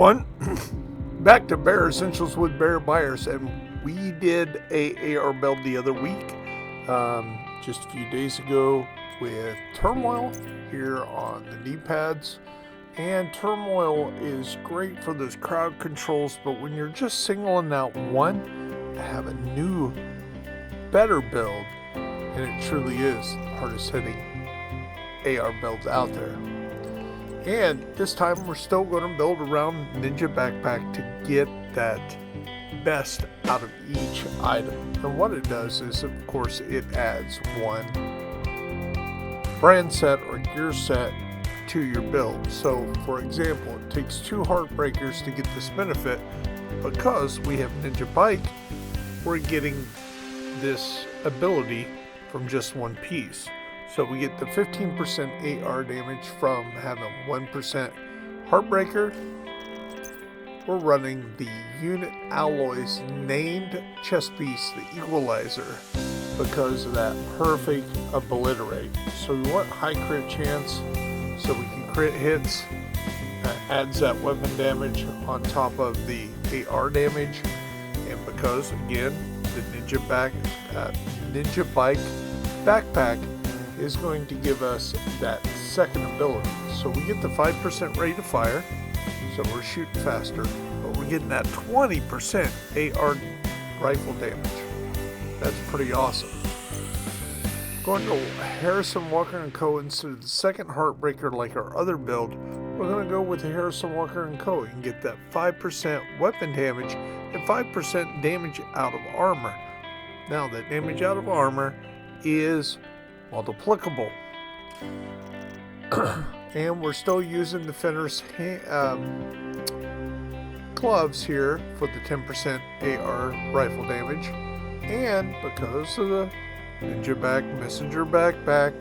everyone. Back to Bear Essentials with Bear Buyers, and we did a AR build the other week, just a few days ago, with TURMOIL here on the knee pads. And TURMOIL is great for those crowd controls, but when you're just singling out one, I have a new, better build, and it truly is the hardest hitting AR builds out there. And this time we're still going to build around Ninja Backpack to get that best out of each item. And what it does is, of course, it adds one brand set or gear set to your build. So, for example, it takes 2 Heartbreakers to get this benefit. Because we have Ninja Bike, we're getting this ability from just one piece. So we get the 15% AR damage from having 1% Heartbreaker. We're running the Unit Alloys named chest piece, the Equalizer, because of that perfect obliterate. So we want high crit chance so we can crit hits. Adds that weapon damage on top of the AR damage. And because, again, the Ninja Bike backpack is going to give us that second ability. So we get the 5% rate of fire, so we're shooting faster, but we're getting that 20% AR rifle damage. That's pretty awesome. Going to Harrison Walker & Co. instead of the second Heartbreaker like our other build, we're going to go with the Harrison Walker & Co. and get that 5% weapon damage and 5% damage out of armor. Now that damage out of armor is multiplicable. And we're still using the Fenner's gloves here for the 10% AR rifle damage. And because of the Messenger backpack,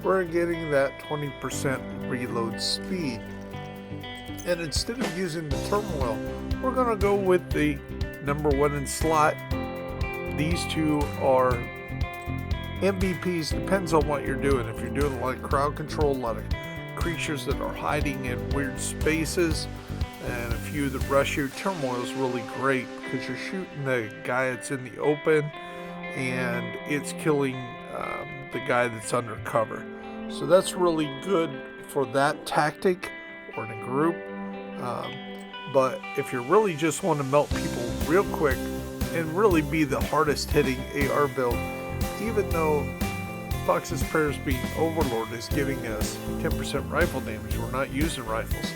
we're getting that 20% reload speed. And instead of using the turmoil, we're going to go with the number 1 in slot. These two are MVPs, depends on what you're doing. If you're doing a lot of crowd control, a lot of creatures that are hiding in weird spaces, and a few that rush you, Turmoil is really great because you're shooting the guy that's in the open and it's killing the guy that's undercover. So that's really good for that tactic or in a group. But if you really just want to melt people real quick and really be the hardest hitting AR build, even though Fox's Prayers being Overlord is giving us 10% rifle damage, we're not using rifles,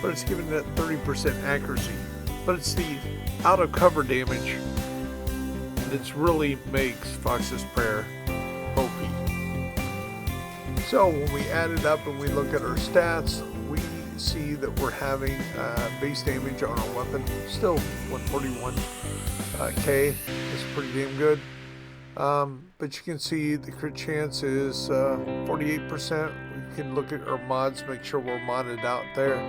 but it's giving that 30% accuracy. But it's the out of cover damage that really makes Fox's Prayer OP. So when we add it up and we look at our stats, we see that we're having base damage on our weapon, still 141k. That's pretty damn good. But you can see the crit chance is 48%. We can look at our mods, make sure we're modded out there.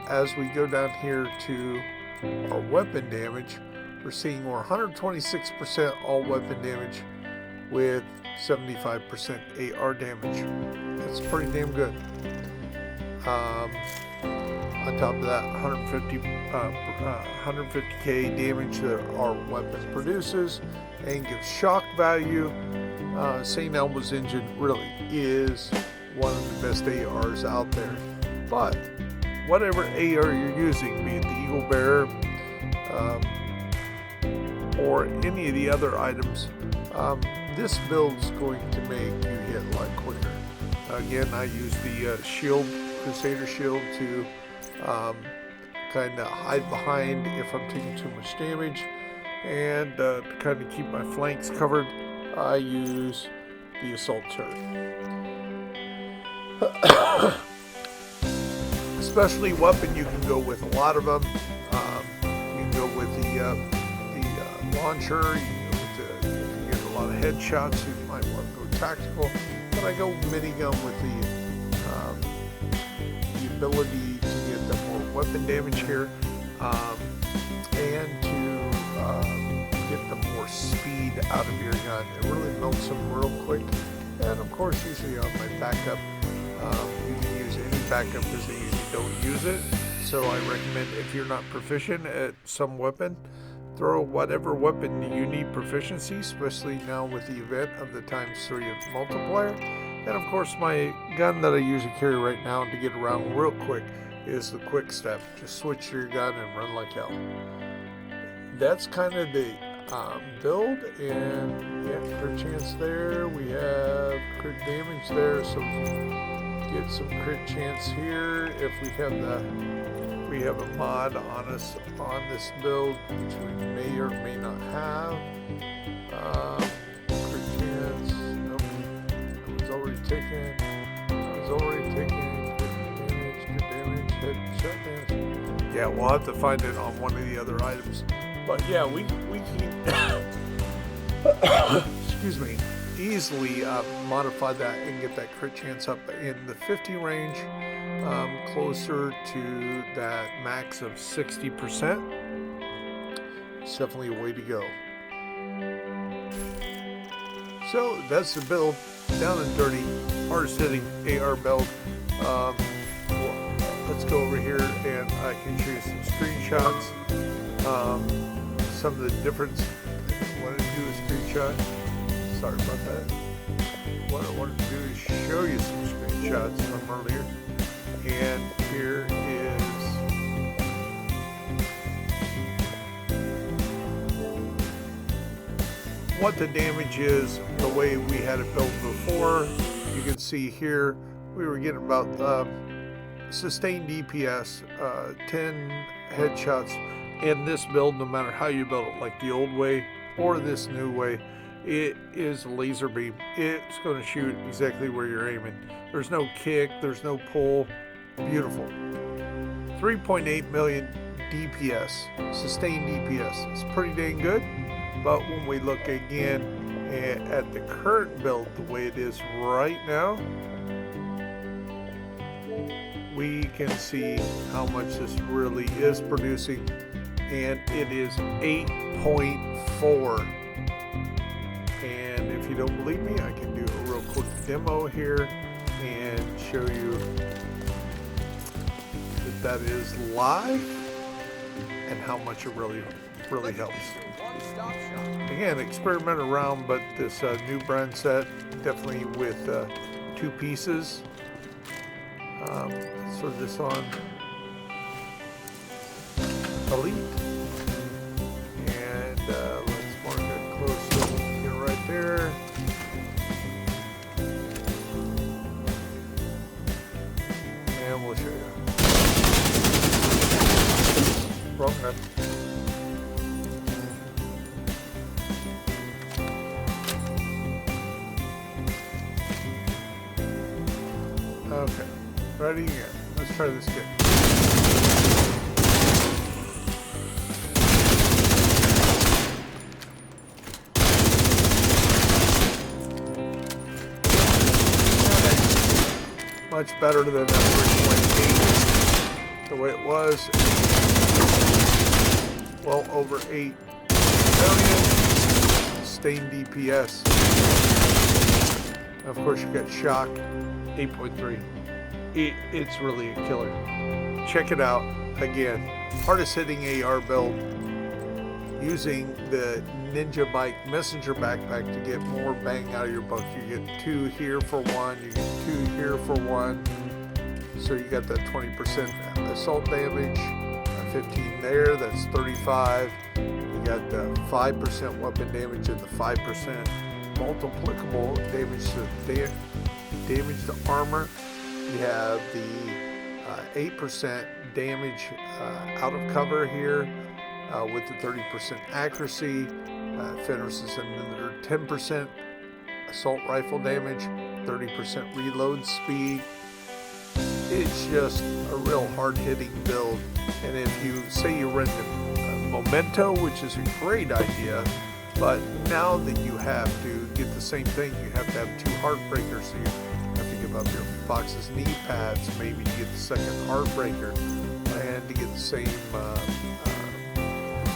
As we go down here to our weapon damage, we're seeing we're 126% all weapon damage with 75% AR damage. That's pretty damn good. On top of that, 150k damage that our weapon produces and gives shock value. St. Elmo's engine really is one of the best ARs out there. But whatever AR you're using, be it the Eagle Bearer or any of the other items, this build's going to make you hit a lot quicker. Again, I use the Crusader Shield to kind of hide behind if I'm taking too much damage, and to kind of keep my flanks covered, I use the Assault Turret. Especially weapon, you can go with a lot of them. You can go with the launcher. If you get a lot of headshots, you might want to go tactical. But I go minigun with the ability to get the more weapon damage here, and to get the more speed out of your gun. It really melts them real quick. And of course, usually on my backup, you can use any backup because they usually don't use it. So I recommend, if you're not proficient at some weapon, throw whatever weapon you need proficiency, especially now with the event of the ×3 of multiplier. And of course, my gun that I usually carry right now to get around real quick is the quick step. Just switch your gun and run like hell. That's kind of the build, and yeah, crit chance there. We have crit damage there, so get some crit chance here. If we have a mod on us on this build, which we may or may not have. Crit chance. Nope. That was already taken. Crit damage, headshot damage. Yeah, we'll have to find it on one of the other items. But yeah, we can excuse me, easily modify that and get that crit chance up in the 50 range, closer to that max of 60%. It's definitely a way to go. So that's the build, down and dirty, hardest hitting AR build. Let's go over here and I can show you some screenshots. Some of the difference. I wanted to do a screenshot. Sorry about that. What I wanted to do is show you some screenshots from earlier. And here is what the damage is the way we had it built before. You can see here we were getting about sustained DPS, 10 headshots. In this build, no matter how you build it, like the old way or this new way, it is laser beam. It's going to shoot exactly where you're aiming. There's no kick, there's no pull. Beautiful. 3.8 million DPS, sustained DPS. It's pretty dang good. But when we look again at the current build, the way it is right now, we can see how much this really is producing. And it is 8.4. And if you don't believe me, I can do a real quick demo here and show you that is live and how much it really helps. Again, experiment around, but this new brand set, definitely with 2 pieces. Let's throw this on Elite, and let's mark it close here right there. And we'll show you. Wrong gun. Okay, ready again. Let's try this again. Much better than that 3.8, the way it was. Well over 8 million sustained DPS. Of course, you got shock, 8.3. It's really a killer. Check it out. Again, hardest hitting AR build, using the Ninja Bike messenger backpack to get more bang out of your buck. You get 2 here for 1, you get 2 here for 1. So you got that 20% assault damage, 15 there, that's 35. You got the 5% weapon damage and the 5% multiplicable damage to armor. You have the 8% damage out of cover here with the 30% accuracy. Finishes another 10% assault rifle damage, 30% reload speed. It's just a real hard-hitting build. And if you say you rent a Memento, which is a great idea, but now that you have to get the same thing, you have to have 2 Heartbreakers. So you have to give up your Fox's knee pads, maybe to get the second Heartbreaker, and to get the same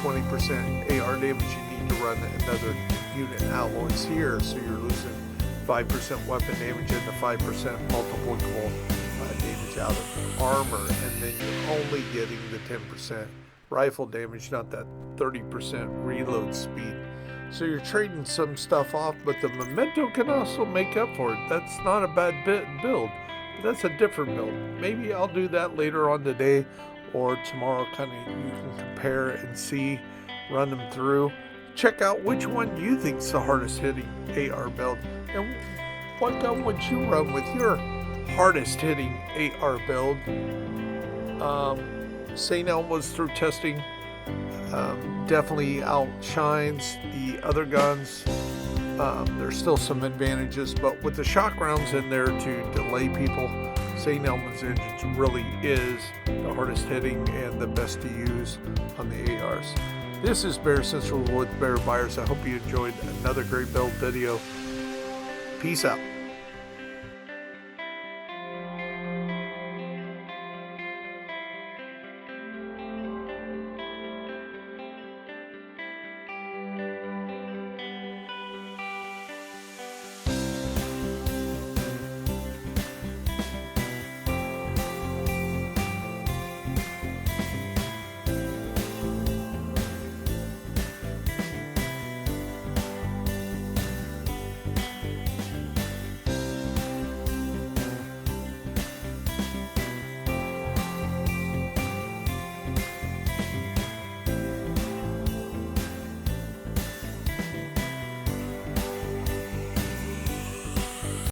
20% AR damage, you need to run another unit alloys here, so you're losing 5% weapon damage and the 5% multiplicable damage out of armor, and then you're only getting the 10% rifle damage, not that 30% reload speed. So you're trading some stuff off, but the memento can also make up for it. That's not a bad build, but that's a different build. Maybe I'll do that later on today or tomorrow. Kind of you can compare and see, run them through, check out which one you think's the hardest hitting AR build, and what gun would you run with your hardest hitting AR build. St. Elmo's through testing definitely outshines the other guns. There's still some advantages, but with the shock rounds in there to delay people, St. Elmo's engine really is the hardest hitting and the best to use on the ARs. This is Bear Central with Bear Buyers. I hope you enjoyed another great build video. Peace out.